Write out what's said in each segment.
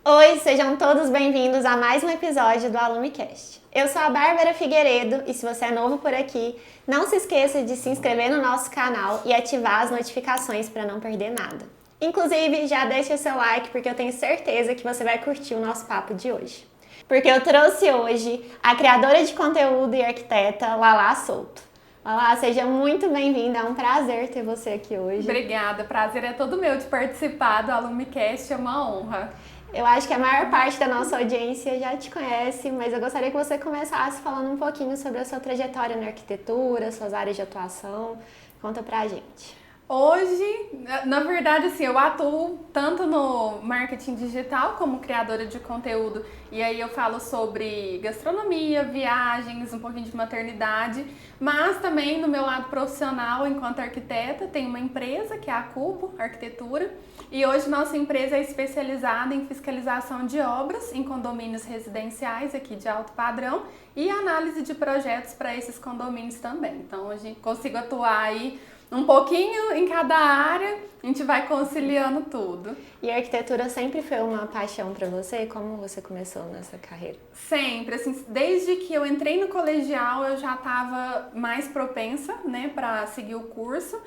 Oi, sejam todos bem-vindos a mais um episódio do AlumiCast. Eu sou a Bárbara Figueiredo e se você é novo por aqui, não se esqueça de se inscrever no nosso canal e ativar as notificações para não perder nada. Inclusive, já deixa seu like porque eu tenho certeza que você vai curtir o nosso papo de hoje. Porque eu trouxe hoje a criadora de conteúdo e arquiteta Lala Souto. Lala, seja muito bem-vinda, é um prazer ter você aqui hoje. Obrigada, prazer é todo meu de participar do AlumiCast, é uma honra. Eu acho que a maior parte da nossa audiência já te conhece, mas eu gostaria que você começasse falando um pouquinho sobre a sua trajetória na arquitetura, suas áreas de atuação. Conta pra gente. Hoje, na verdade, assim, eu atuo tanto no marketing digital como criadora de conteúdo. E aí eu falo sobre gastronomia, viagens, um pouquinho de maternidade, mas também no meu lado profissional, enquanto arquiteta, tenho uma empresa que é a Cubo Arquitetura. E hoje nossa empresa é especializada em fiscalização de obras em condomínios residenciais aqui de alto padrão e análise de projetos para esses condomínios também. Então, hoje consigo atuar aí um pouquinho em cada área, a gente vai conciliando tudo. E a arquitetura sempre foi uma paixão para você? Como você começou nessa carreira? Sempre, assim, desde que eu entrei no colegial eu já estava mais propensa, né, para seguir o curso.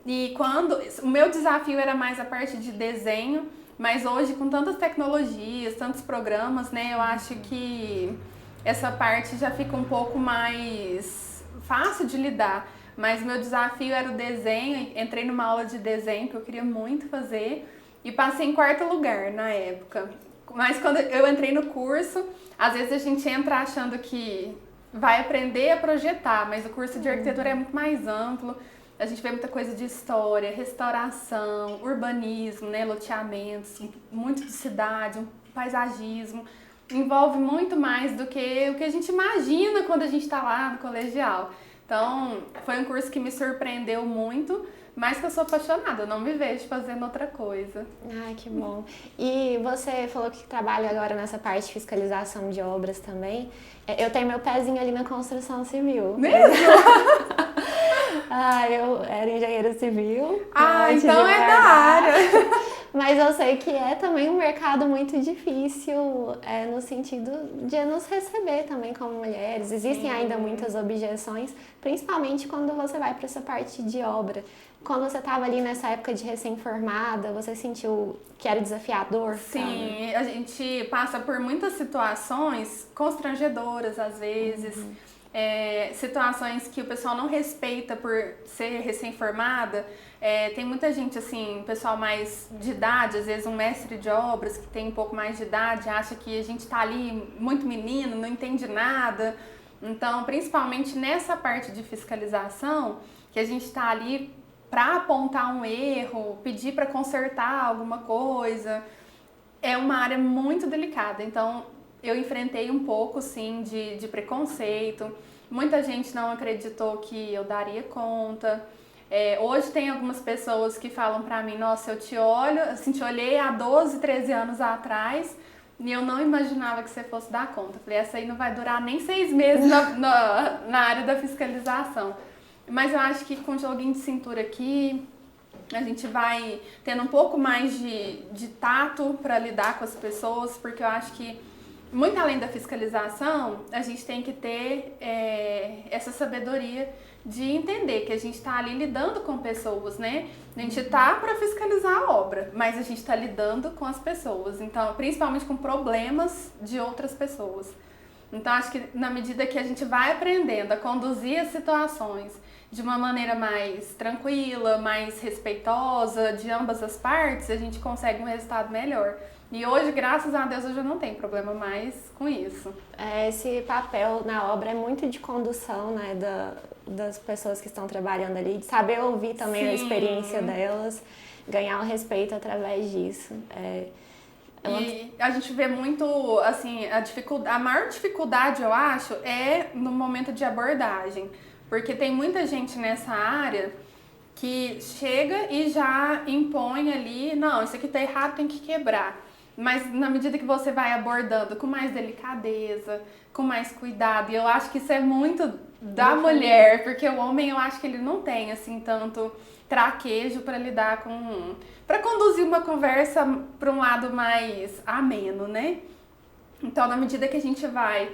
E quando o meu desafio era mais a parte de desenho, mas hoje com tantas tecnologias, tantos programas, né, eu acho que essa parte já fica um pouco mais fácil de lidar. Mas meu desafio era o desenho, entrei numa aula de desenho que eu queria muito fazer e passei em quarto lugar na época. Mas quando eu entrei no curso, às vezes a gente entra achando que vai aprender a projetar, mas o curso de arquitetura é muito mais amplo. A gente vê muita coisa de história, restauração, urbanismo, né, loteamentos, muito de cidade, paisagismo. Envolve muito mais do que o que a gente imagina quando a gente está lá no colegial. Então, foi um curso que me surpreendeu muito, mas que eu sou apaixonada, eu não me vejo fazendo outra coisa. Ai, que bom. E você falou que trabalha agora nessa parte de fiscalização de obras também. Eu tenho meu pezinho ali na construção civil. Mesmo? Eu era engenheira civil. Então é da área. Mas eu sei que é também um mercado muito difícil, no sentido de nos receber também como mulheres. Existem ainda muitas objeções, principalmente quando você vai para essa parte de obra. Quando você estava ali nessa época de recém-formada, você sentiu que era desafiador? Sim, a gente passa por muitas situações constrangedoras às vezes. Situações que o pessoal não respeita por ser recém-formada. Tem muita gente, assim, pessoal mais de idade, às vezes um mestre de obras que tem um pouco mais de idade, acha que a gente tá ali muito menino, não entende nada. Então, principalmente nessa parte de fiscalização, que a gente tá ali para apontar um erro, pedir para consertar alguma coisa, é uma área muito delicada. Então, eu enfrentei um pouco, sim, de preconceito. Muita gente não acreditou que eu daria conta. Hoje tem algumas pessoas que falam pra mim, nossa, eu te olho, assim, te olhei há 12, 13 anos atrás e eu não imaginava que você fosse dar conta. Falei, essa aí não vai durar nem 6 meses na área da fiscalização. Mas eu acho que com o joguinho de cintura aqui, a gente vai tendo um pouco mais de tato para lidar com as pessoas, porque eu acho que, muito além da fiscalização, a gente tem que ter essa sabedoria de entender que a gente está ali lidando com pessoas, né? A gente está para fiscalizar a obra, mas a gente está lidando com as pessoas, então, principalmente com problemas de outras pessoas. Então, acho que na medida que a gente vai aprendendo a conduzir as situações de uma maneira mais tranquila, mais respeitosa de ambas as partes, a gente consegue um resultado melhor. E hoje, graças a Deus, eu já não tenho problema mais com isso. Esse papel na obra é muito de condução, né, das pessoas que estão trabalhando ali, de saber ouvir também a experiência delas, ganhar o respeito através disso. E a gente vê muito, assim, a maior dificuldade, eu acho, é no momento de abordagem. Porque tem muita gente nessa área que chega e já impõe ali, não, isso aqui tá errado, tem que quebrar. Mas na medida que você vai abordando com mais delicadeza, com mais cuidado, e eu acho que isso é muito da mulher, porque o homem eu acho que ele não tem assim tanto traquejo para lidar com... para conduzir uma conversa para um lado mais ameno, né? Então, na medida que a gente vai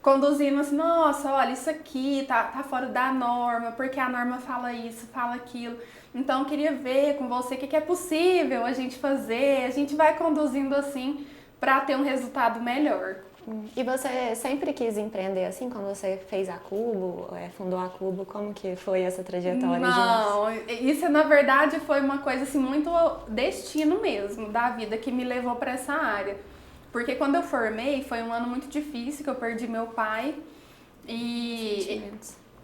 conduzindo assim, nossa, olha, isso aqui tá fora da norma, porque a norma fala isso, fala aquilo. Então, eu queria ver com você o que é possível a gente fazer. A gente vai conduzindo assim para ter um resultado melhor. E você sempre quis empreender assim, quando você fez a Cubo, fundou a Cubo, como que foi essa trajetória? Não, isso na verdade foi uma coisa assim, muito destino mesmo da vida que me levou para essa área. Porque quando eu formei, foi um ano muito difícil, que eu perdi meu pai e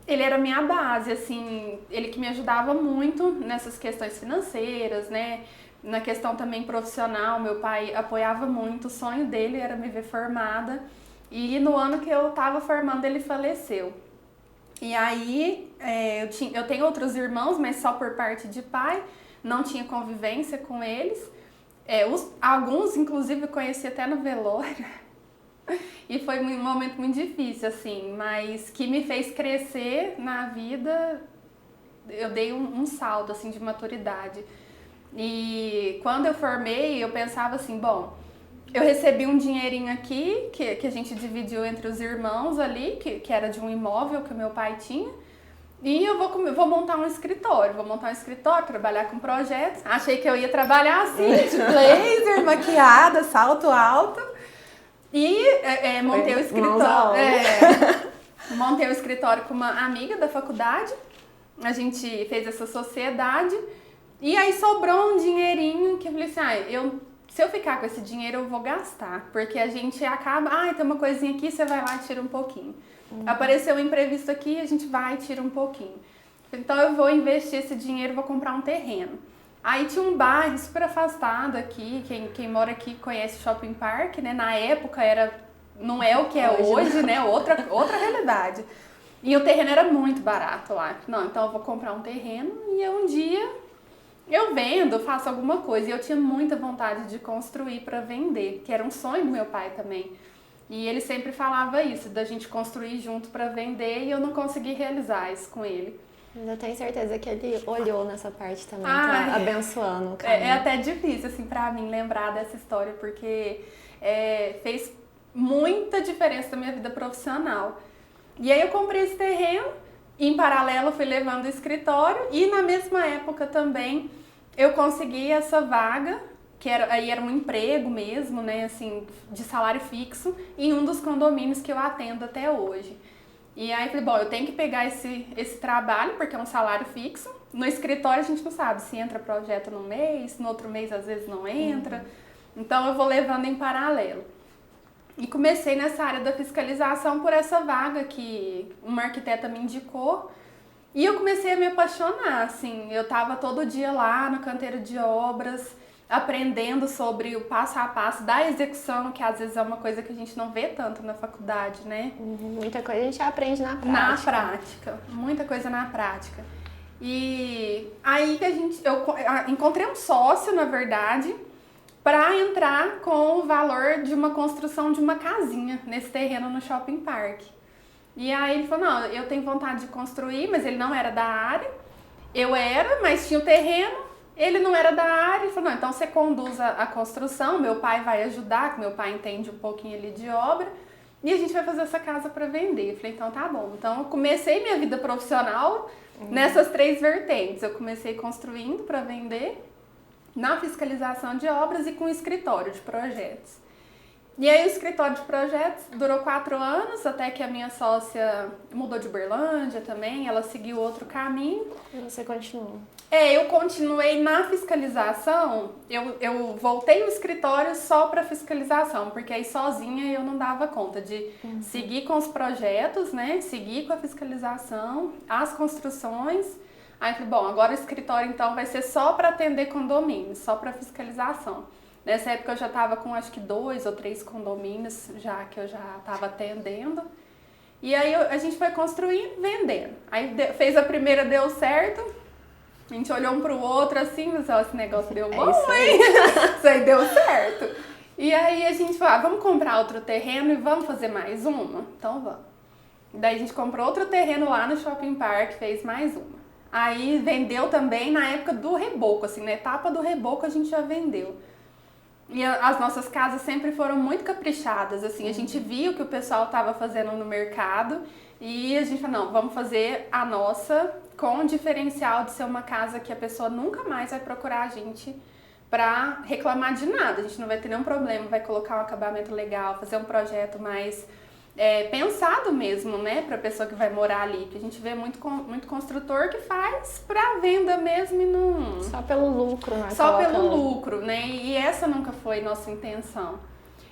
ele era a minha base, assim, ele que me ajudava muito nessas questões financeiras, né? Na questão também profissional, meu pai apoiava muito, o sonho dele era me ver formada. E no ano que eu tava formando, ele faleceu. E aí, eu tenho outros irmãos, mas só por parte de pai, não tinha convivência com eles. Alguns, inclusive, eu conheci até no velório. E foi um momento muito difícil, assim, mas que me fez crescer na vida. Eu dei um salto, assim, de maturidade. E quando eu formei, eu pensava assim, bom, eu recebi um dinheirinho aqui, que a gente dividiu entre os irmãos ali, que era de um imóvel que o meu pai tinha, e eu vou montar um escritório, trabalhar com projetos. Achei que eu ia trabalhar assim, de blazer, maquiada, salto alto, e montei o escritório. Montei o escritório com uma amiga da faculdade, a gente fez essa sociedade. E aí sobrou um dinheirinho que eu falei assim, se eu ficar com esse dinheiro eu vou gastar, porque a gente acaba, tem uma coisinha aqui, você vai lá e tira um pouquinho. Apareceu um imprevisto aqui, a gente vai e tira um pouquinho. Então eu vou investir esse dinheiro, vou comprar um terreno. Aí tinha um bairro super afastado aqui, quem mora aqui conhece o Shopping Park, né? Na época não é o que é hoje, né? Outra realidade. E o terreno era muito barato lá. Não, então eu vou comprar um terreno e um dia eu vendo, faço alguma coisa. E eu tinha muita vontade de construir para vender, que era um sonho do meu pai também. E ele sempre falava isso, da gente construir junto para vender, e eu não consegui realizar isso com ele. Mas eu tenho certeza que ele olhou nessa parte também, tá abençoando o cara. É até difícil, assim, pra mim lembrar dessa história, porque fez muita diferença na minha vida profissional. E aí eu comprei esse terreno, e em paralelo fui levando o escritório, e na mesma época também eu consegui essa vaga, que era um emprego mesmo, né, assim, de salário fixo, em um dos condomínios que eu atendo até hoje. E aí falei, bom, eu tenho que pegar esse trabalho, porque é um salário fixo. No escritório a gente não sabe se entra projeto no mês, no outro mês às vezes não entra. Então eu vou levando em paralelo. E comecei nessa área da fiscalização por essa vaga que uma arquiteta me indicou. E eu comecei a me apaixonar, assim, eu tava todo dia lá no canteiro de obras, aprendendo sobre o passo a passo da execução, que às vezes é uma coisa que a gente não vê tanto na faculdade, né? Muita coisa a gente aprende na prática. Na prática, muita coisa na prática. E aí que eu encontrei um sócio, na verdade, para entrar com o valor de uma construção de uma casinha nesse terreno no Shopping Park. E aí ele falou, não, eu tenho vontade de construir, mas ele não era da área. Eu era, mas tinha o terreno, ele não era da área. Ele falou, não, então você conduz a construção, meu pai vai ajudar, que meu pai entende um pouquinho ali de obra, e a gente vai fazer essa casa para vender. Eu falei, então tá bom. Então eu comecei minha vida profissional nessas 3 vertentes. Eu comecei construindo para vender, na fiscalização de obras e com escritório de projetos. E aí o escritório de projetos durou 4 anos, até que a minha sócia mudou de Uberlândia também, ela seguiu outro caminho. E você continuou? Eu continuei na fiscalização, eu voltei no escritório só para fiscalização, porque aí sozinha eu não dava conta de seguir com os projetos, né, seguir com a fiscalização, as construções. Aí eu falei, bom, agora o escritório então vai ser só para atender condomínios, só para fiscalização. Nessa época eu já estava com acho que 2 ou 3 condomínios já que eu já estava atendendo. E aí a gente foi construindo, vendendo. Aí fez a primeira, deu certo. A gente olhou um pro outro assim, mas esse negócio deu bom, hein? Isso aí deu certo. E aí a gente falou, vamos comprar outro terreno e vamos fazer mais uma? Então vamos. Daí a gente comprou outro terreno lá no Shopping Park, fez mais uma. Aí vendeu também na época do reboco, assim, na etapa do reboco a gente já vendeu. E as nossas casas sempre foram muito caprichadas, assim, a gente via o que o pessoal estava fazendo no mercado e a gente falou, não, vamos fazer a nossa com o diferencial de ser uma casa que a pessoa nunca mais vai procurar a gente para reclamar de nada, a gente não vai ter nenhum problema, vai colocar um acabamento legal, fazer um projeto mais pensado mesmo, né, para a pessoa que vai morar ali, que a gente vê muito construtor que faz para venda mesmo e não... Só pelo lucro, né? Só pelo lucro, né, e essa nunca foi nossa intenção.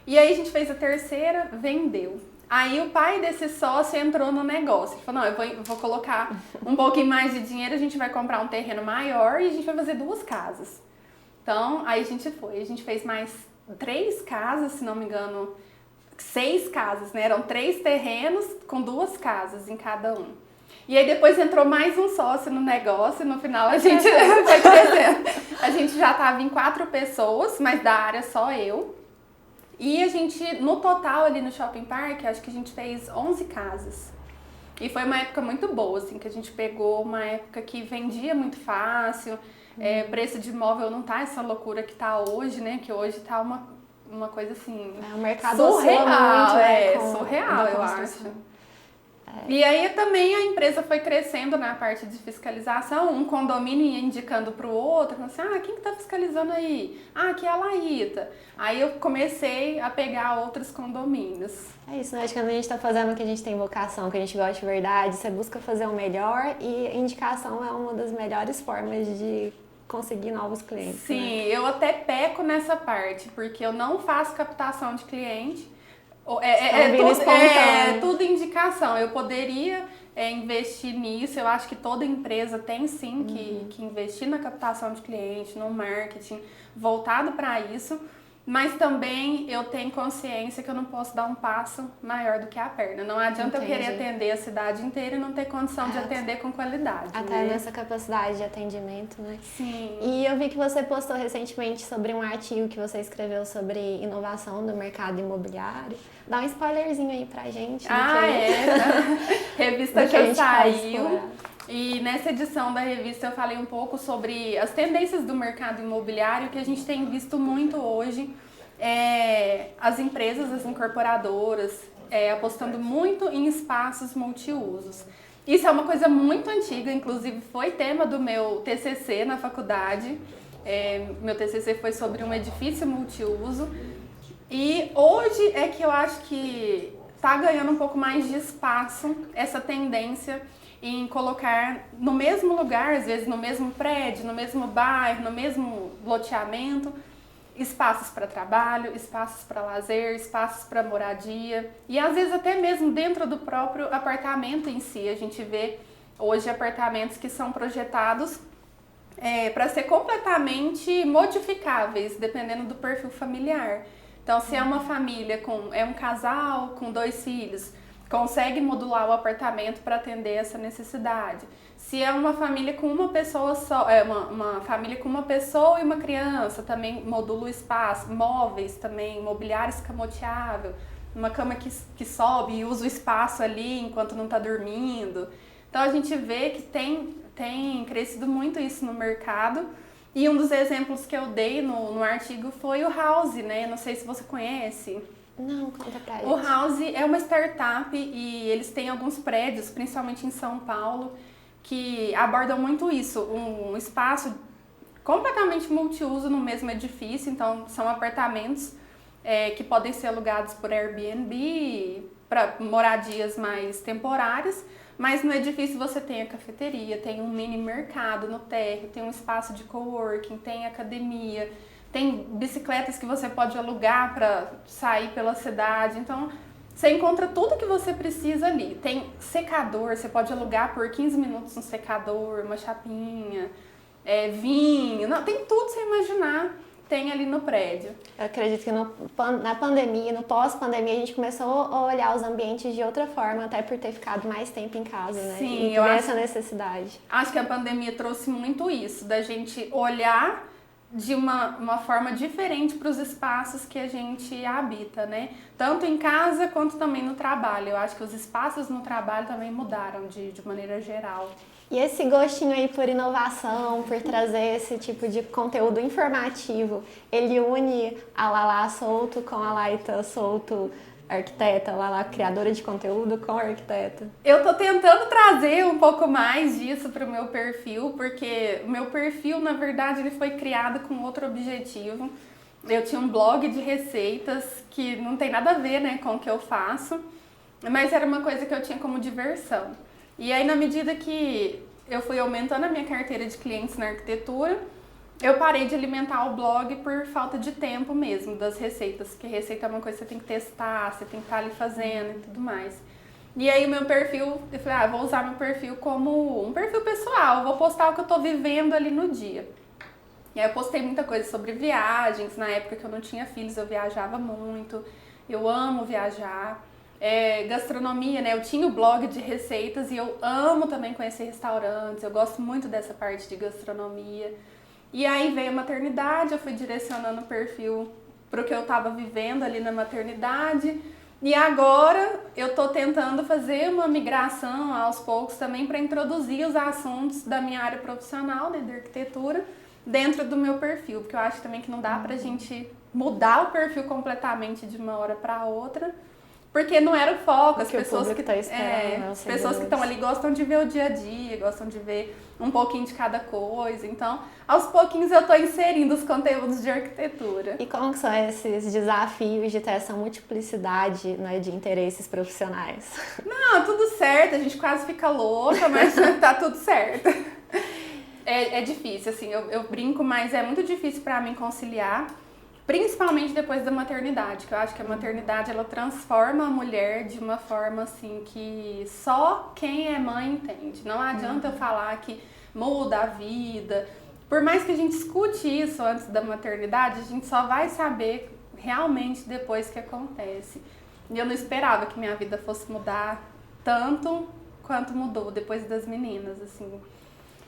E aí a gente fez a terceira, vendeu. Aí o pai desse sócio entrou no negócio, ele falou, não, eu vou colocar um pouquinho mais de dinheiro, a gente vai comprar um terreno maior e a gente vai fazer 2 casas. Então, aí a gente fez mais 3 casas, se não me engano, 6 casas, né? Eram 3 terrenos com 2 casas em cada um. E aí depois entrou mais um sócio no negócio e no final a gente foi crescendo. A gente já estava em 4 pessoas, mas da área só eu. E a gente, no total ali no Shopping Park, acho que a gente fez 11 casas. E foi uma época muito boa, assim, que a gente pegou uma época que vendia muito fácil, preço de imóvel não tá essa loucura que tá hoje, né? Que hoje tá uma coisa assim... o mercado surreal, muito, né, surreal, eu acho. E aí também a empresa foi crescendo na parte de fiscalização, um condomínio ia indicando para o outro, assim, quem que tá fiscalizando aí? Aqui é a Laíta. Aí eu comecei a pegar outros condomínios. É isso, né? Acho que quando a gente tá fazendo o que a gente tem vocação, que a gente gosta de verdade, você busca fazer o melhor e indicação é uma das melhores formas de conseguir novos clientes. Sim, né? Eu até peco nessa parte, porque eu não faço captação de cliente. Tudo indicação. Eu poderia investir nisso. Eu acho que toda empresa tem sim que investir na captação de cliente, no marketing voltado para isso. Mas também eu tenho consciência que eu não posso dar um passo maior do que a perna. Não adianta eu querer atender a cidade inteira e não ter condição de atender com qualidade. Até nessa capacidade de atendimento, né? Sim. E eu vi que você postou recentemente sobre um artigo que você escreveu sobre inovação do mercado imobiliário. Dá um spoilerzinho aí pra gente. Revista que saiu. E nessa edição da revista eu falei um pouco sobre as tendências do mercado imobiliário que a gente tem visto muito hoje. As empresas, as incorporadoras, apostando muito em espaços multiusos. Isso é uma coisa muito antiga, inclusive foi tema do meu TCC na faculdade. Meu TCC foi sobre um edifício multiuso. E hoje é que eu acho que está ganhando um pouco mais de espaço essa tendência em colocar no mesmo lugar, às vezes no mesmo prédio, no mesmo bairro, no mesmo loteamento, espaços para trabalho, espaços para lazer, espaços para moradia e às vezes até mesmo dentro do próprio apartamento em si. A gente vê hoje apartamentos que são projetados para ser completamente modificáveis, dependendo do perfil familiar. Então, se é uma família um casal com 2 filhos, consegue modular o apartamento para atender essa necessidade. Se é uma família com uma pessoa só, uma família com uma pessoa e uma criança, também modula o espaço, móveis também, mobiliário escamoteável, uma cama que sobe e usa o espaço ali enquanto não está dormindo. Então a gente vê que tem crescido muito isso no mercado. E um dos exemplos que eu dei no artigo foi o House, né? Não sei se você conhece. Não, conta pra gente. O House é uma startup e eles têm alguns prédios, principalmente em São Paulo, que abordam muito isso, um espaço completamente multiuso no mesmo edifício. Então, são apartamentos que podem ser alugados por Airbnb, para moradias mais temporárias, mas no edifício você tem a cafeteria, tem um mini mercado no térreo, tem um espaço de coworking, tem academia, tem bicicletas que você pode alugar para sair pela cidade. Então, você encontra tudo que você precisa ali. Tem secador, você pode alugar por 15 minutos um secador, uma chapinha, vinho. Não, tem tudo que você imaginar, tem ali no prédio. Eu acredito que na pandemia, no pós-pandemia, a gente começou a olhar os ambientes de outra forma, até por ter ficado mais tempo em casa, né? Sim, e ver essa necessidade. Acho que a pandemia trouxe muito isso, da gente olhar de uma forma diferente para os espaços que a gente habita, né? Tanto em casa quanto também no trabalho. Eu acho que os espaços no trabalho também mudaram de maneira geral. E esse gostinho aí por inovação, por trazer esse tipo de conteúdo informativo, ele une a Lala Souto com a Laita Souto, arquiteta, Lala criadora de conteúdo com a arquiteta? Eu tô tentando trazer um pouco mais disso pro meu perfil, porque o meu perfil, na verdade, ele foi criado com outro objetivo. Eu tinha um blog de receitas que não tem nada a ver, né, com o que eu faço, mas era uma coisa que eu tinha como diversão. E aí, na medida que eu fui aumentando a minha carteira de clientes na arquitetura, eu parei de alimentar o blog por falta de tempo mesmo, das receitas, porque receita é uma coisa que você tem que testar, você tem que estar ali fazendo e tudo mais. E aí o meu perfil, eu falei, vou usar meu perfil como um perfil pessoal, vou postar o que eu tô vivendo ali no dia. E aí eu postei muita coisa sobre viagens, na época que eu não tinha filhos eu viajava muito, eu amo viajar. Gastronomia, né? Eu tinha o blog de receitas e eu amo também conhecer restaurantes, eu gosto muito dessa parte de gastronomia. E aí veio a maternidade, eu fui direcionando o perfil pro que eu tava vivendo ali na maternidade. E agora eu tô tentando fazer uma migração aos poucos também para introduzir os assuntos da minha área profissional, né, de arquitetura, dentro do meu perfil, porque eu acho também que não dá pra gente mudar o perfil completamente de uma hora para outra. Porque não era o foco, as pessoas que estão ali gostam de ver o dia a dia, gostam de ver um pouquinho de cada coisa. Então, aos pouquinhos eu tô inserindo os conteúdos de arquitetura. E como são esses desafios de ter essa multiplicidade, né, de interesses profissionais? Não, tudo certo, a gente quase fica louca, mas tá tudo certo. É difícil, assim, eu brinco, mas é muito difícil pra mim conciliar. Principalmente depois da maternidade, que eu acho que a maternidade ela transforma a mulher de uma forma assim que só quem é mãe entende. Não adianta eu falar que muda a vida. Por mais que a gente escute isso antes da maternidade, a gente só vai saber realmente depois que acontece. E eu não esperava que minha vida fosse mudar tanto quanto mudou depois das meninas, assim.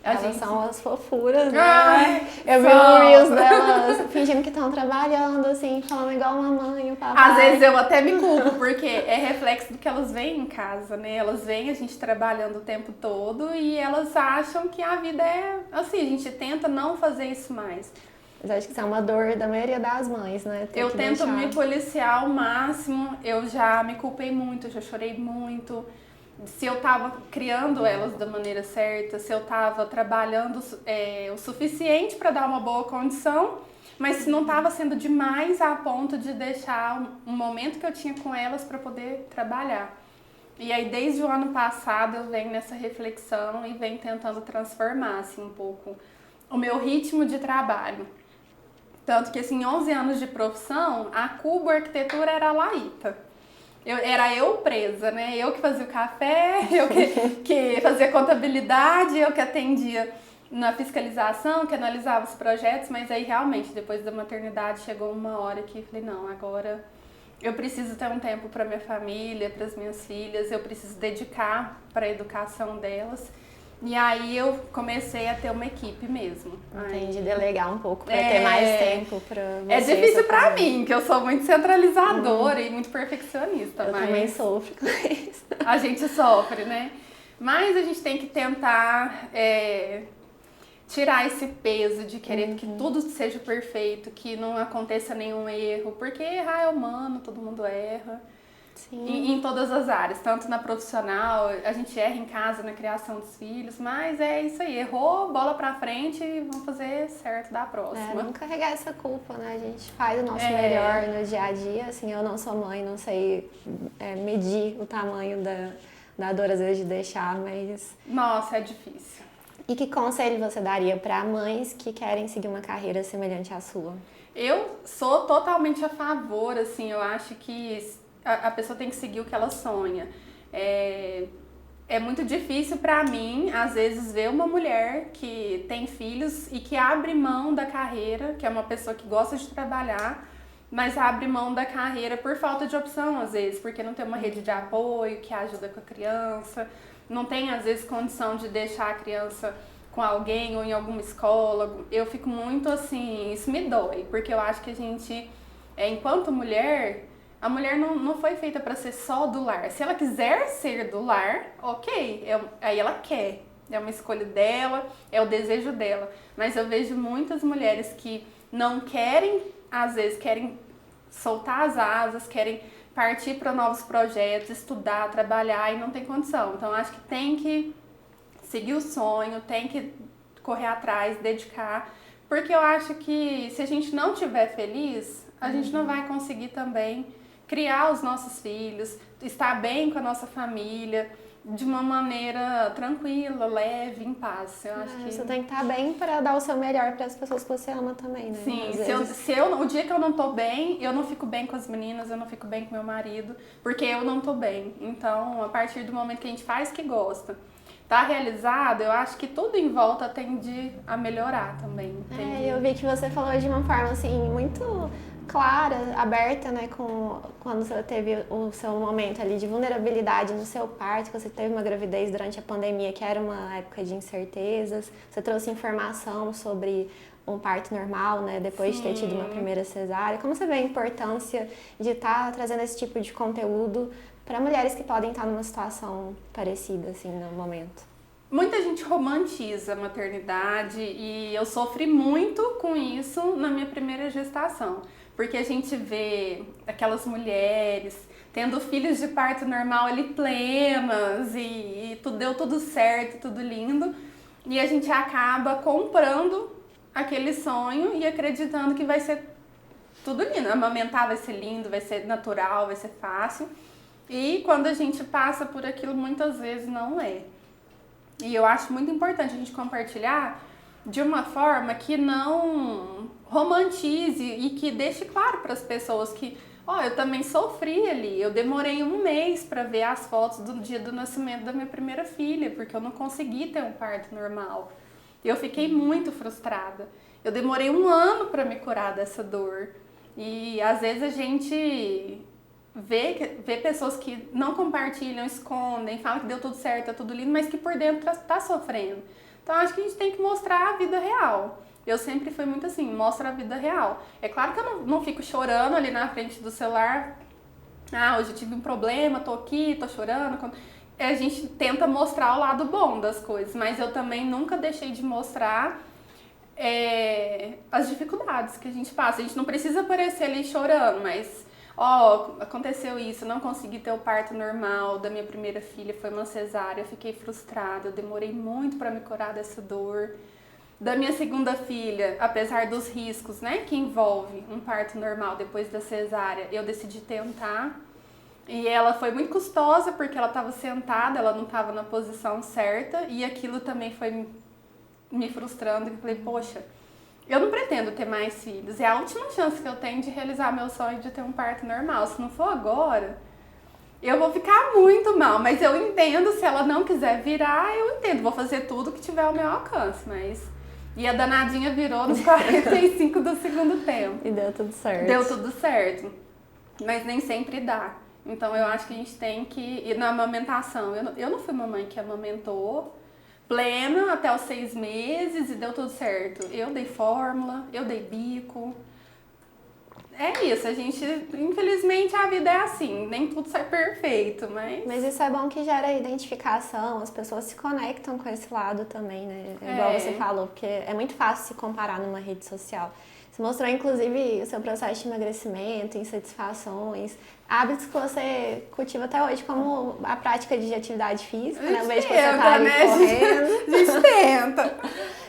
Elas são as fofuras, né? Eu vi no Reels delas fingindo que estão trabalhando, assim, falando igual a mamãe e o papai. Às vezes eu até me culpo, porque é reflexo do que elas veem em casa, né? Elas veem a gente trabalhando o tempo todo e elas acham que a vida é assim, a gente tenta não fazer isso mais. Mas acho que isso é uma dor da maioria das mães, né? Eu tento me policiar ao máximo, eu já me culpei muito, eu já chorei muito. Se eu tava criando elas da maneira certa, se eu tava trabalhando o suficiente para dar uma boa condição, mas se não tava sendo demais a ponto de deixar um momento que eu tinha com elas para poder trabalhar. E aí desde o ano passado eu venho nessa reflexão e venho tentando transformar assim um pouco o meu ritmo de trabalho. Tanto que assim, 11 anos de profissão, a Cubo Arquitetura era a Laita. Era eu presa, né? Eu que fazia o café, eu que fazia contabilidade, eu que atendia na fiscalização, que analisava os projetos, mas aí realmente, depois da maternidade, chegou uma hora que eu falei, não, agora eu preciso ter um tempo para minha família, para as minhas filhas, eu preciso dedicar para a educação delas. E aí eu comecei a ter uma equipe mesmo. Entendi, delegar um pouco para ter mais tempo para você. É difícil para mim, que eu sou muito centralizadora e muito perfeccionista. Eu mas também sofro com isso. A gente sofre, né? Mas a gente tem que tentar tirar esse peso de querer que tudo seja perfeito, que não aconteça nenhum erro, porque errar é humano, todo mundo erra. Sim. Em todas as áreas, tanto na profissional, a gente erra em casa, na criação dos filhos, mas é isso aí, errou, bola pra frente e vamos fazer certo da próxima. Não carregar essa culpa, né? A gente faz o nosso melhor no dia a dia, assim, eu não sou mãe, não sei medir o tamanho da dor às vezes de deixar, mas... Nossa, é difícil. E que conselho você daria para mães que querem seguir uma carreira semelhante à sua? Eu sou totalmente a favor, assim, eu acho que a pessoa tem que seguir o que ela sonha. É muito difícil pra mim, às vezes, ver uma mulher que tem filhos e que abre mão da carreira, que é uma pessoa que gosta de trabalhar, mas abre mão da carreira por falta de opção, às vezes, porque não tem uma rede de apoio que ajuda com a criança, não tem, às vezes, condição de deixar a criança com alguém ou em alguma escola, eu fico muito assim, isso me dói, porque eu acho que a gente, enquanto mulher, a mulher não foi feita para ser só do lar. Se ela quiser ser do lar, ok, aí ela quer, é uma escolha dela, é o desejo dela. Mas eu vejo muitas mulheres que não querem, às vezes querem soltar as asas, querem partir para novos projetos, estudar, trabalhar e não tem condição. Então acho que tem que seguir o sonho, tem que correr atrás, dedicar, porque eu acho que se a gente não estiver feliz, a gente não vai conseguir também criar os nossos filhos, estar bem com a nossa família, de uma maneira tranquila, leve, em paz. Eu acho que você tem que estar bem para dar o seu melhor para as pessoas que você ama também, né? Sim, o dia que eu não tô bem, eu não fico bem com as meninas, eu não fico bem com meu marido, porque eu não tô bem. Então, a partir do momento que a gente faz que gosta, tá realizado, eu acho que tudo em volta tende a melhorar também. Eu vi que você falou de uma forma, assim, muito clara, aberta, né, quando você teve o seu momento ali de vulnerabilidade no seu parto, que você teve uma gravidez durante a pandemia, que era uma época de incertezas, você trouxe informação sobre um parto normal, né, depois de ter tido uma primeira cesárea. Como você vê a importância de estar trazendo esse tipo de conteúdo para mulheres que podem estar numa situação parecida, assim, no momento? Muita gente romantiza a maternidade e eu sofri muito com isso na minha primeira gestação, porque a gente vê aquelas mulheres tendo filhos de parto normal ali plenas e deu tudo certo, tudo lindo, e a gente acaba comprando aquele sonho e acreditando que vai ser tudo lindo, amamentar vai ser lindo, vai ser natural, vai ser fácil, e quando a gente passa por aquilo muitas vezes não é. E eu acho muito importante a gente compartilhar de uma forma que não romantize e que deixe claro para as pessoas que, eu também sofri ali. Eu demorei 1 mês para ver as fotos do dia do nascimento da minha primeira filha, porque eu não consegui ter um parto normal. Eu fiquei muito frustrada. Eu demorei 1 ano para me curar dessa dor. E às vezes a gente vê pessoas que não compartilham, escondem, falam que deu tudo certo, tá tudo lindo, mas que por dentro tá sofrendo. Então acho que a gente tem que mostrar a vida real. Eu sempre fui muito assim, mostra a vida real. É claro que eu não fico chorando ali na frente do celular. Hoje eu tive um problema, tô aqui, tô chorando. A gente tenta mostrar o lado bom das coisas, mas eu também nunca deixei de mostrar as dificuldades que a gente passa. A gente não precisa aparecer ali chorando, mas aconteceu isso, não consegui ter o parto normal da minha primeira filha, foi uma cesárea, eu fiquei frustrada, eu demorei muito para me curar dessa dor. Da minha segunda filha, apesar dos riscos, né, que envolve um parto normal depois da cesárea, eu decidi tentar. E ela foi muito custosa porque ela estava sentada, ela não estava na posição certa, e aquilo também foi me frustrando. Eu falei, poxa, eu não pretendo ter mais filhos. É a última chance que eu tenho de realizar meu sonho de ter um parto normal. Se não for agora, eu vou ficar muito mal. Mas eu entendo, se ela não quiser virar, eu entendo. Vou fazer tudo que tiver ao meu alcance. E a danadinha virou nos 45 do segundo tempo. E deu tudo certo. Deu tudo certo. Mas nem sempre dá. Então eu acho que a gente tem que ir na amamentação. Eu não fui uma mãe que amamentou plena até os 6 meses e deu tudo certo. Eu dei fórmula, eu dei bico. É isso, a gente, infelizmente a vida é assim, nem tudo sai perfeito, mas... Mas isso é bom que gera identificação, as pessoas se conectam com esse lado também, né? Igual você falou, porque é muito fácil se comparar numa rede social. Você mostrou, inclusive, o seu processo de emagrecimento, insatisfações, hábitos que você cultiva até hoje, como a prática de atividade física, né? Eu vejo que você tá ali correndo. A gente tenta.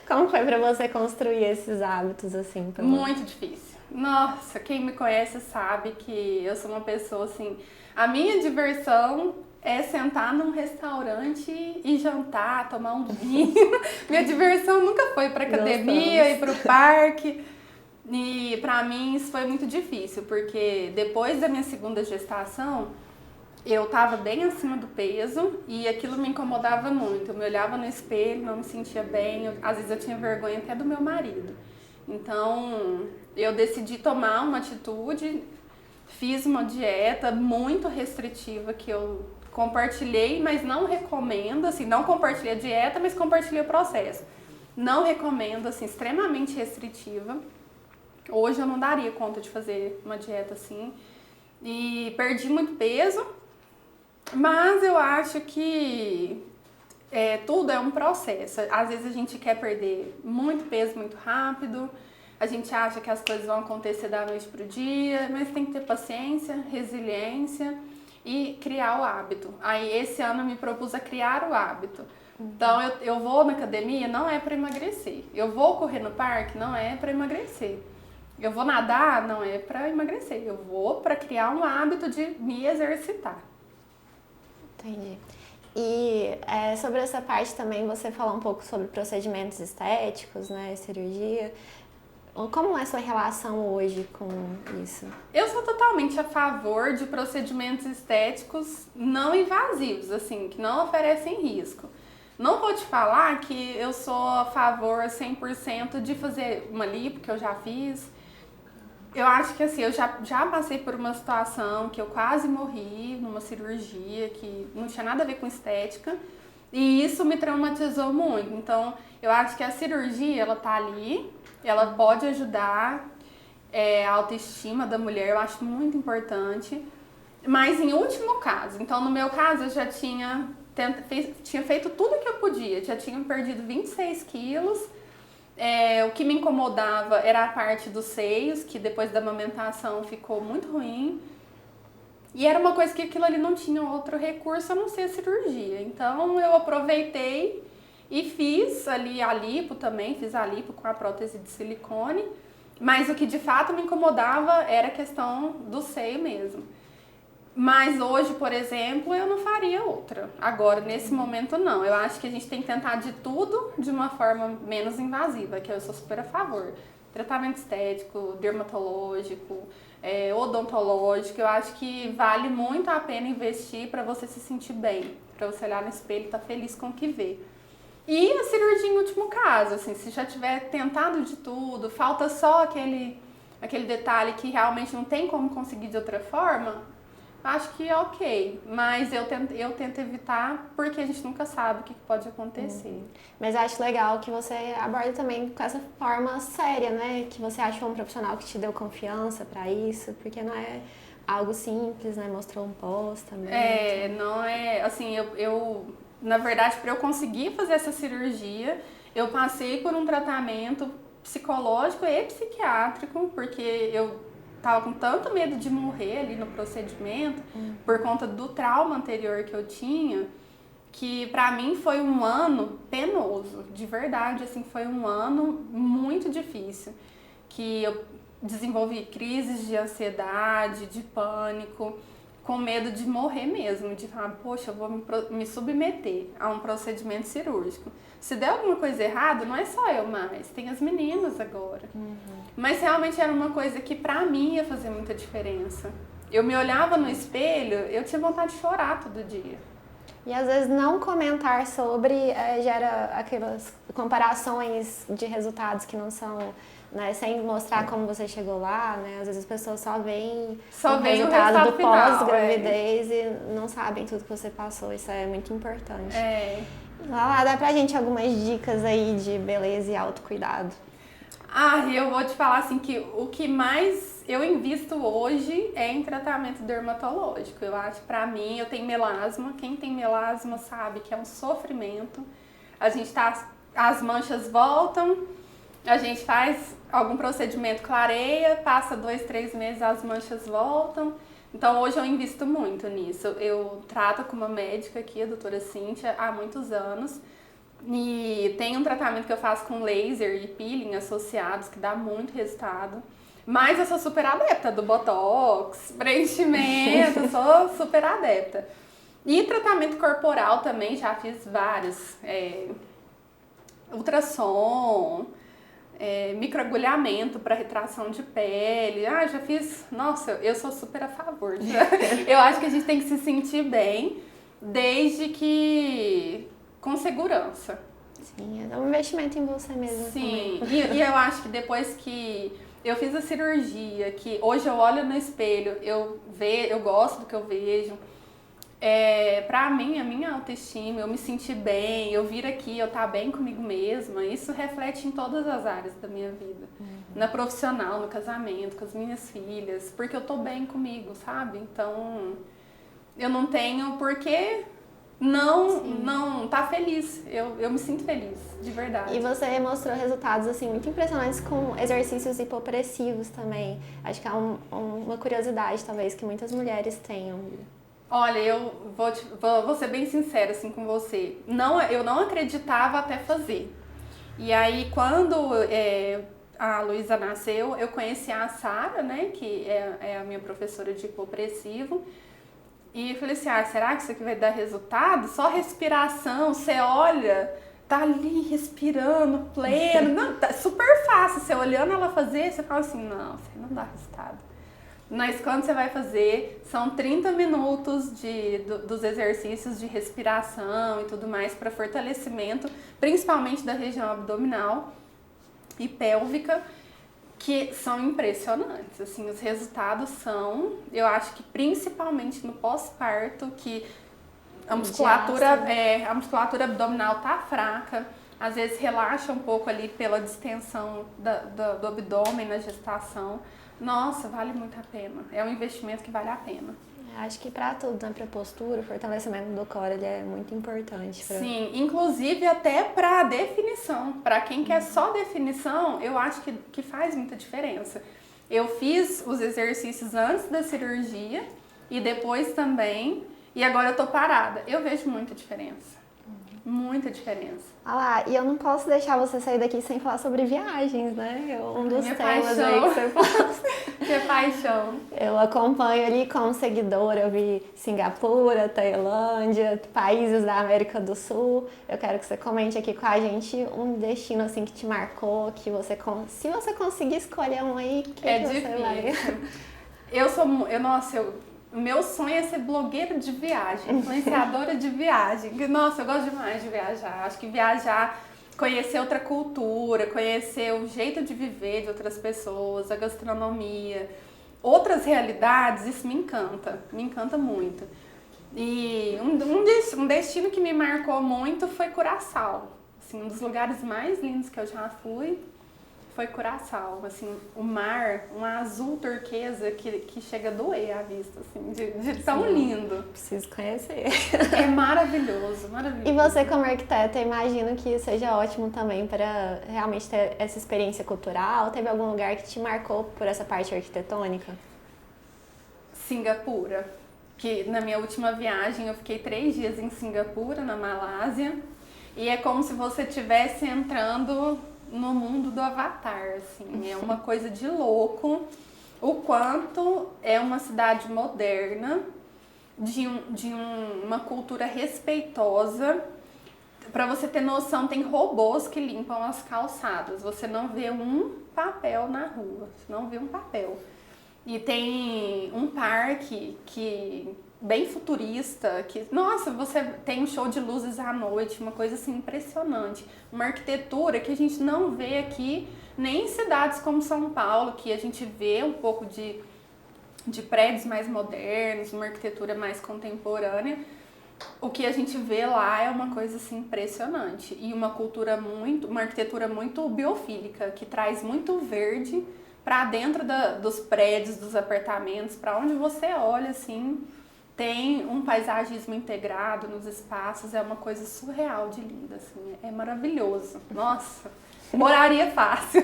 Como foi pra você construir esses hábitos, assim? Muito difícil. Nossa, quem me conhece sabe que eu sou uma pessoa, assim... A minha diversão é sentar num restaurante e jantar, tomar um vinho. Minha diversão nunca foi pra academia, ir pro parque... E pra mim isso foi muito difícil, porque depois da minha segunda gestação, eu tava bem acima do peso e aquilo me incomodava muito. Eu me olhava no espelho, não me sentia bem, às vezes eu tinha vergonha até do meu marido. Então, eu decidi tomar uma atitude, fiz uma dieta muito restritiva que eu compartilhei, mas não recomendo, assim, não compartilhei a dieta, mas compartilhei o processo. Não recomendo, assim, extremamente restritiva. Hoje eu não daria conta de fazer uma dieta assim. E perdi muito peso, mas eu acho que tudo é um processo. Às vezes a gente quer perder muito peso muito rápido, a gente acha que as coisas vão acontecer da noite pro dia, mas tem que ter paciência, resiliência e criar o hábito. Aí esse ano eu me propus a criar o hábito. Então eu vou na academia, não é para emagrecer. Eu vou correr no parque, não é para emagrecer. Eu vou nadar, não é para emagrecer. Eu vou para criar um hábito de me exercitar. Entendi. E sobre essa parte também, você falou um pouco sobre procedimentos estéticos, né, cirurgia. Como é a sua relação hoje com isso? Eu sou totalmente a favor de procedimentos estéticos não invasivos, assim, que não oferecem risco. Não vou te falar que eu sou a favor 100% de fazer uma lipo, que eu já fiz. Eu acho que assim, eu já passei por uma situação que eu quase morri numa cirurgia que não tinha nada a ver com estética e isso me traumatizou muito. Então, eu acho que a cirurgia, ela tá ali, ela pode ajudar a autoestima da mulher, eu acho muito importante, mas em último caso. Então, no meu caso, eu já tinha feito tudo que eu podia, já tinha perdido 26 quilos. O que me incomodava era a parte dos seios, que depois da amamentação ficou muito ruim. E era uma coisa que aquilo ali não tinha outro recurso a não ser a cirurgia. Então eu aproveitei e fiz ali a lipo também, fiz a lipo com a prótese de silicone. Mas o que de fato me incomodava era a questão do seio mesmo. Mas hoje, por exemplo, eu não faria outra. Agora, nesse momento, não. Eu acho que a gente tem que tentar de tudo de uma forma menos invasiva, que eu sou super a favor. Tratamento estético, dermatológico, odontológico. Eu acho que vale muito a pena investir para você se sentir bem. Para você olhar no espelho e estar feliz com o que vê. E a cirurgia em último caso, assim, se já tiver tentado de tudo, falta só aquele detalhe que realmente não tem como conseguir de outra forma, acho que é ok, mas eu tento evitar porque a gente nunca sabe o que pode acontecer. Mas eu acho legal que você aborda também com essa forma séria, né? Que você achou um profissional que te deu confiança pra isso, porque não é algo simples, né? Mostrou um pós também. Não é, assim, eu na verdade, para eu conseguir fazer essa cirurgia, eu passei por um tratamento psicológico e psiquiátrico, porque eu tava com tanto medo de morrer ali no procedimento, por conta do trauma anterior que eu tinha, que pra mim foi um ano penoso, de verdade, assim, foi um ano muito difícil, que eu desenvolvi crises de ansiedade, de pânico, com medo de morrer mesmo, de falar, poxa, eu vou me submeter a um procedimento cirúrgico. Se der alguma coisa errada, não é só eu mais, tem as meninas agora. Mas realmente era uma coisa que pra mim ia fazer muita diferença. Eu me olhava no espelho, eu tinha vontade de chorar todo dia. E às vezes não comentar sobre gera aquelas comparações de resultados que não são, né, sem mostrar como você chegou lá, né? Às vezes as pessoas só veem o resultado do pós-gravidez e não sabem tudo que você passou. Isso é muito importante. Lá, dá pra gente algumas dicas aí de beleza e autocuidado. Eu vou te falar assim que o que mais eu invisto hoje é em tratamento dermatológico. Eu acho, pra mim, eu tenho melasma. Quem tem melasma sabe que é um sofrimento. As manchas voltam, a gente faz algum procedimento, clareia, passa 2, 3 meses, as manchas voltam. Então hoje eu invisto muito nisso. Eu trato com uma médica aqui, a doutora Cíntia, há muitos anos. E tem um tratamento que eu faço com laser e peeling associados, que dá muito resultado. Mas eu sou super adepta do botox, preenchimento, sou super adepta. E tratamento corporal também, já fiz vários. Ultrassom, microagulhamento para retração de pele. Já fiz. Nossa, eu sou super a favor. Eu acho que a gente tem que se sentir bem, desde que com segurança. Sim, é um investimento em você mesmo. Sim, e eu acho que depois que eu fiz a cirurgia, que hoje eu olho no espelho, eu gosto do que eu vejo, Pra mim, a minha autoestima, eu me sentir bem, eu vir aqui, eu estar bem comigo mesma, isso reflete em todas as áreas da minha vida. Na profissional, no casamento, com as minhas filhas, porque eu tô bem comigo, sabe? Então, eu não tenho por que não tá feliz. Eu me sinto feliz, de verdade. E você mostrou resultados assim muito impressionantes com exercícios hipopressivos também. Acho que é uma curiosidade, talvez, que muitas mulheres tenham. Olha, eu vou ser bem sincera assim com você. Eu não acreditava até fazer. E aí, quando a Luísa nasceu, eu conheci a Sara, né, que é a minha professora de hipopressivo. E eu falei assim, será que isso aqui vai dar resultado? Só respiração, você olha, tá ali respirando, pleno. Não, tá super fácil. Você olhando ela fazer, você fala assim, não, isso aí não dá resultado. Mas quando você vai fazer, são 30 minutos dos exercícios de respiração e tudo mais para fortalecimento, principalmente da região abdominal e pélvica, que são impressionantes. Assim, os resultados são, eu acho que principalmente no pós-parto, que a musculatura abdominal tá fraca, às vezes relaxa um pouco ali pela distensão do abdômen na gestação. Nossa, vale muito a pena. É um investimento que vale a pena. Acho que para tudo, né? Para postura, o fortalecimento do core, ele é muito importante. Sim, inclusive até para definição. Para quem quer só definição, eu acho que faz muita diferença. Eu fiz os exercícios antes da cirurgia e depois também, e agora eu tô parada. Eu vejo muita diferença. Muita diferença. Lá, e eu não posso deixar você sair daqui sem falar sobre viagens, né? Um dos Minha temas paixão. aí que você fala. Que paixão. Eu acompanho ali como seguidora, eu vi Singapura, Tailândia, países da América do Sul. Eu quero que você comente aqui com a gente um destino assim que te marcou, que você se você conseguir escolher um aí, que difícil. Você vai? Meu sonho é ser blogueira de viagem, influenciadora de viagem. Nossa, eu gosto demais de viajar. Acho que viajar, conhecer outra cultura, conhecer o jeito de viver de outras pessoas, a gastronomia, outras realidades, isso me encanta muito. E um destino que me marcou muito foi Curaçao. Assim, um dos lugares mais lindos que eu já fui foi Curaçao, assim, o mar, um azul turquesa que chega a doer a vista, assim, de tão lindo. Preciso conhecer. É maravilhoso, maravilhoso. E você como arquiteta, eu imagino que seja ótimo também para realmente ter essa experiência cultural. Teve algum lugar que te marcou por essa parte arquitetônica? Singapura, que na minha última viagem eu fiquei 3 dias em Singapura, na Malásia, e é como se você estivesse entrando no mundo do Avatar, assim, é uma coisa de louco, o quanto é uma cidade moderna, uma cultura respeitosa. Para você ter noção, tem robôs que limpam as calçadas, você não vê um papel na rua, você não vê um papel. E tem um parque bem futurista, nossa, você tem um show de luzes à noite, uma coisa assim impressionante. Uma arquitetura que a gente não vê aqui, nem em cidades como São Paulo, que a gente vê um pouco de prédios mais modernos, uma arquitetura mais contemporânea. O que a gente vê lá é uma coisa assim impressionante. E uma arquitetura muito biofílica, que traz muito verde para dentro dos prédios, dos apartamentos, para onde você olha assim, tem um paisagismo integrado nos espaços, é uma coisa surreal de linda, assim, é maravilhoso. Nossa, moraria fácil.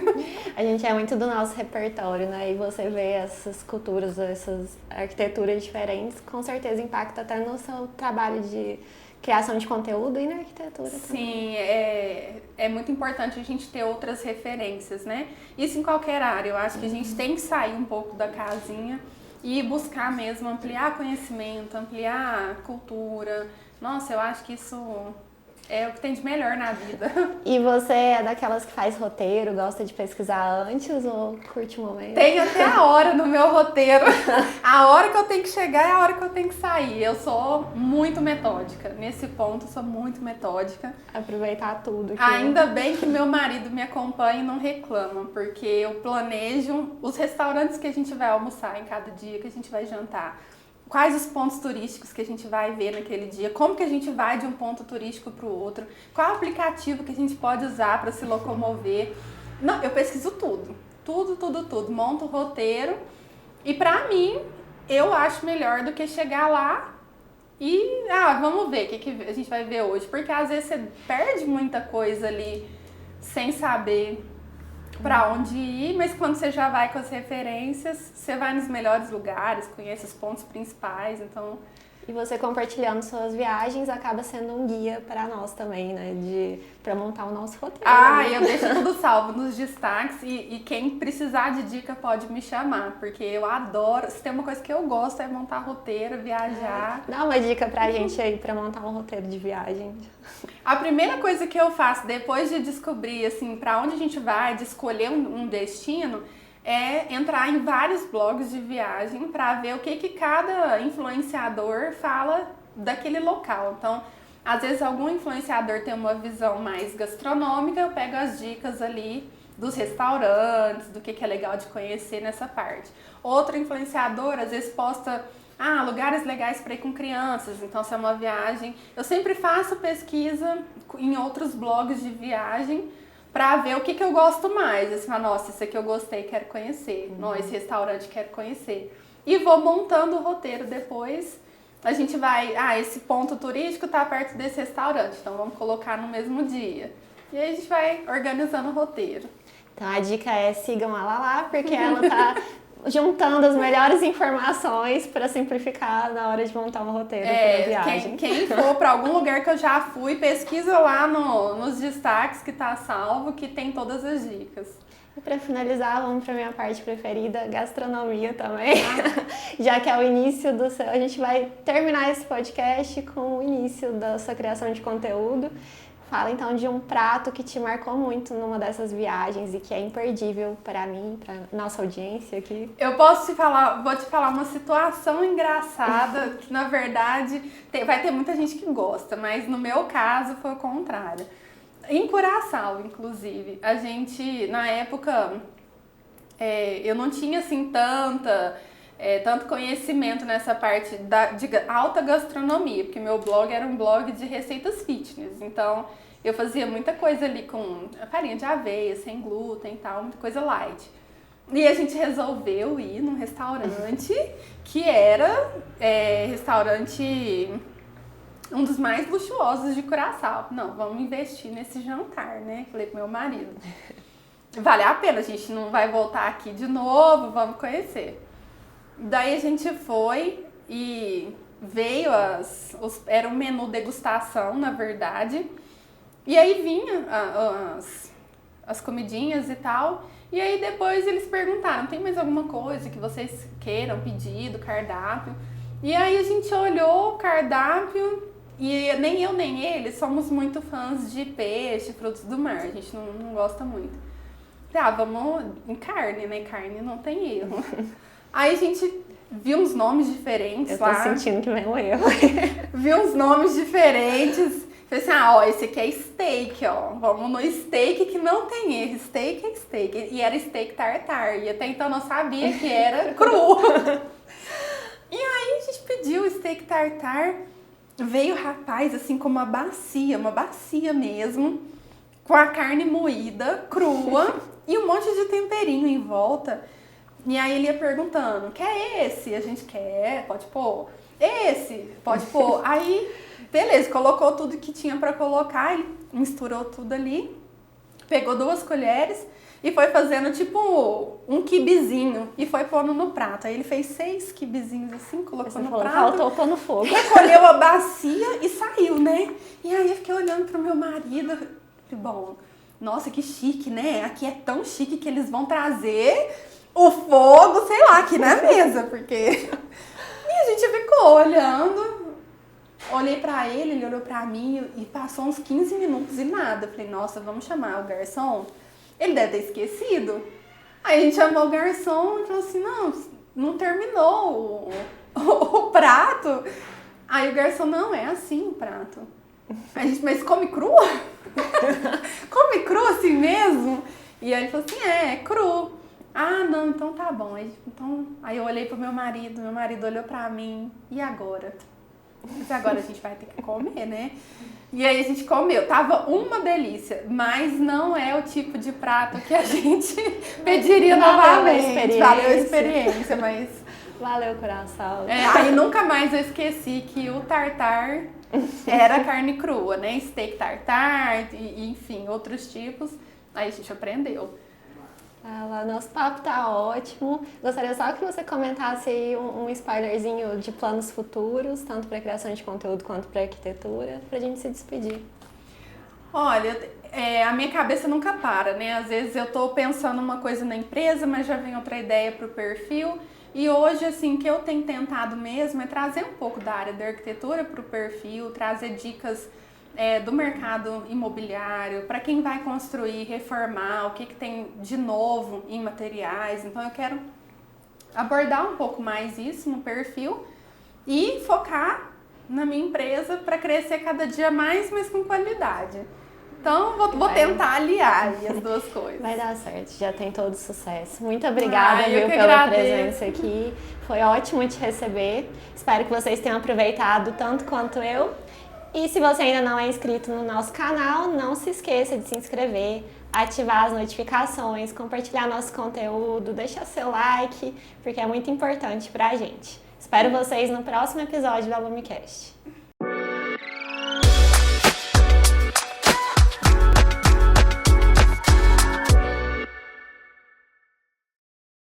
A gente é muito do nosso repertório, né? E você vê essas culturas, essas arquiteturas diferentes, com certeza impacta até no seu trabalho de criação de conteúdo e na arquitetura também. Sim, é muito importante a gente ter outras referências, né? Isso em qualquer área, eu acho que a gente tem que sair um pouco da casinha e buscar mesmo ampliar conhecimento, ampliar cultura. Nossa, eu acho que isso é o que tem de melhor na vida. E você é daquelas que faz roteiro, gosta de pesquisar antes ou curte o momento? Tem até a hora no meu roteiro. A hora que eu tenho que chegar é a hora que eu tenho que sair. Eu sou muito metódica. Nesse ponto, eu sou muito metódica. Aproveitar tudo. Ainda bem que meu marido me acompanha e não reclama, porque eu planejo os restaurantes que a gente vai almoçar em cada dia, que a gente vai jantar. quais os pontos turísticos que a gente vai ver naquele dia, como que a gente vai de um ponto turístico para o outro, qual aplicativo que a gente pode usar para se locomover. Não, eu pesquiso tudo, monto o roteiro e para mim eu acho melhor do que chegar lá e vamos ver o que a gente vai ver hoje, porque às vezes você perde muita coisa ali sem saber para onde ir, mas quando você já vai com as referências, você vai nos melhores lugares, conhece os pontos principais, então... E você compartilhando suas viagens acaba sendo um guia para nós também, né? Para montar o nosso roteiro. Eu deixo tudo salvo nos destaques e quem precisar de dica pode me chamar, porque eu adoro. Se tem uma coisa que eu gosto é montar roteiro, viajar. Dá uma dica pra gente aí para montar um roteiro de viagem. A primeira coisa que eu faço depois de descobrir, assim, para onde a gente vai, de escolher um destino, é entrar em vários blogs de viagem para ver o que cada influenciador fala daquele local. Então, às vezes algum influenciador tem uma visão mais gastronômica, eu pego as dicas ali dos restaurantes, do que é legal de conhecer nessa parte. Outro influenciador às vezes posta lugares legais para ir com crianças, então se é uma viagem, eu sempre faço pesquisa em outros blogs de viagem pra ver o que eu gosto mais. Assim, nossa, esse aqui eu gostei, quero conhecer. Nossa, esse restaurante quero conhecer. E vou montando o roteiro depois. A gente vai, esse ponto turístico tá perto desse restaurante, então vamos colocar no mesmo dia. E aí a gente vai organizando o roteiro. Então a dica é sigam a Lala, porque ela tá juntando as melhores informações para simplificar na hora de montar um roteiro para viagem. Quem for para algum lugar que eu já fui, pesquisa lá nos destaques que tá salvo, que tem todas as dicas. E para finalizar, vamos para minha parte preferida, gastronomia também. Já que é o início do seu... A gente vai terminar esse podcast com o início da sua criação de conteúdo. Fala então de um prato que te marcou muito numa dessas viagens e que é imperdível para mim, para nossa audiência aqui. Eu vou te falar uma situação engraçada que na verdade vai ter muita gente que gosta, mas no meu caso foi o contrário. Em Curaçao, inclusive, a gente na época eu não tinha assim tanto conhecimento nessa parte de alta gastronomia, porque meu blog era um blog de receitas fitness, então eu fazia muita coisa ali com farinha de aveia, sem glúten e tal, muita coisa light. E a gente resolveu ir num restaurante que era restaurante um dos mais luxuosos de Curaçao. Não, vamos investir nesse jantar, né? Falei pro meu marido. Vale a pena, a gente não vai voltar aqui de novo, vamos conhecer. Daí a gente foi e veio era um menu degustação, na verdade. E aí vinha as comidinhas e tal. E aí depois eles perguntaram, tem mais alguma coisa que vocês queiram pedir do cardápio? E aí a gente olhou o cardápio e nem eu nem ele somos muito fãs de peixe, frutos do mar. A gente não gosta muito. Vamos em carne, né? Carne não tem erro. Aí a gente viu uns nomes diferentes lá. Eu tô sentindo que vem um erro. Viu uns nomes diferentes. Falei assim, esse aqui é steak, ó. Vamos no steak que não tem erro. Steak é steak. E era steak tartar. E até então eu não sabia que era cru. E aí a gente pediu o steak tartar. Veio o rapaz assim com uma bacia mesmo. Com a carne moída, crua. E um monte de temperinho em volta. E aí ele ia perguntando, quer esse? A gente quer, pode pôr. Esse, pode pôr. Aí, beleza, colocou tudo que tinha pra colocar, ele misturou tudo ali, pegou 2 colheres e foi fazendo tipo um quibezinho e foi pondo no prato. Aí ele fez 6 quibezinhos assim, colocou no prato. Faltou pôr no fogo. Recolheu a bacia e saiu, né? E aí eu fiquei olhando pro meu marido, falei, bom, nossa, que chique, né? Aqui é tão chique que eles vão trazer o fogo, sei lá, aqui na mesa, porque... E a gente ficou olhando, olhei pra ele, ele olhou pra mim e passou uns 15 minutos e nada. Falei, nossa, vamos chamar o garçom? Ele deve ter esquecido. Aí a gente chamou o garçom e falou assim, não terminou o prato. Aí o garçom, não, é assim o prato. A gente, mas come cru? Come cru assim mesmo? E aí ele falou assim, é cru. Ah, não, então tá bom. Aí eu olhei pro meu marido olhou pra mim, e agora? Mas agora a gente vai ter que comer, né? E aí a gente comeu, tava uma delícia, mas não é o tipo de prato que a gente pediria novamente. Valeu a experiência, mas... Valeu, coração. Aí nunca mais eu esqueci que o tartar era carne crua, né? Steak tartar, e, enfim, outros tipos. Aí a gente aprendeu. Nosso papo tá ótimo. Gostaria só que você comentasse aí um spoilerzinho de planos futuros, tanto para criação de conteúdo quanto para arquitetura, pra gente se despedir. Olha, a minha cabeça nunca para, né? Às vezes eu tô pensando uma coisa na empresa, mas já vem outra ideia pro perfil. E hoje, assim, o que eu tenho tentado mesmo é trazer um pouco da área da arquitetura pro perfil, trazer dicas do mercado imobiliário, para quem vai construir, reformar, o que tem de novo em materiais. Então eu quero abordar um pouco mais isso no perfil e focar na minha empresa para crescer cada dia mais, mas com qualidade. Então vou tentar aliar aí as duas coisas. Vai dar certo, já tem todo sucesso. Muito obrigada, pela presença aqui. Foi ótimo te receber. Espero que vocês tenham aproveitado tanto quanto eu. E se você ainda não é inscrito no nosso canal, não se esqueça de se inscrever, ativar as notificações, compartilhar nosso conteúdo, deixar seu like, porque é muito importante pra gente. Espero vocês no próximo episódio do AlumiCast.